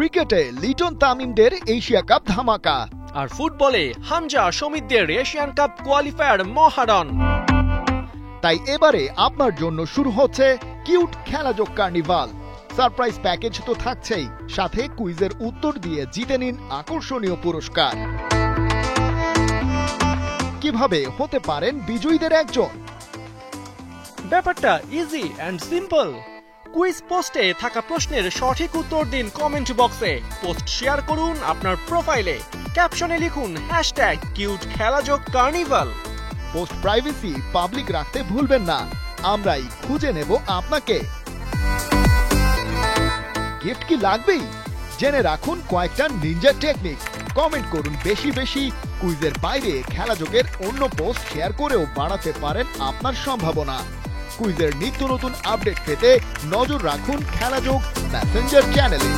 ক্রিকেটে Liton তামিমদের Asia cup ধামাকা, আর ফুটবলে হামজা সমিতদের এশিয়ান কাপ কোয়ালিফায়ার মহারণ। তাই এবারে আপনার জন্য শুরু হচ্ছে কিউট খেলাযোগ কার্নিভাল। সারপ্রাইজ প্যাকেজ তো থাকছেই, সাথে কুইজের উত্তর দিয়ে জিতে নিন আকর্ষণীয় পুরস্কার। কিভাবে হতে পারেন বিজয়ীদের একজন? ব্যাপারটা ইজি অ্যান্ড সিম্পল। কুইজ পোস্টে থাকা প্রশ্নের সঠিক উত্তর দিন কমেন্ট বক্সে, পোস্ট শেয়ার করুন আপনার প্রোফাইলে, ক্যাপশনে লিখুন কিউট খেলাযোগ কার্নিভাল। পোস্ট প্রাইভেসি পাবলিক রাখতে ভুলবেন না, আমরাই খুঁজে নেব আপনাকে। গিফট কি লাগবেই? জেনে রাখুন কয়েকটা নিনজা টেকনিক। কমেন্ট করুন বেশি বেশি। কুইজের বাইরে খেলাযোগের অন্য পোস্ট শেয়ার করেও বাড়াতে পারেন আপনার সম্ভাবনা। কুইজের নিত্য নতুন আপডেট পেতে নজর রাখুন খেলাযোগ মেসেঞ্জার চ্যানেলে।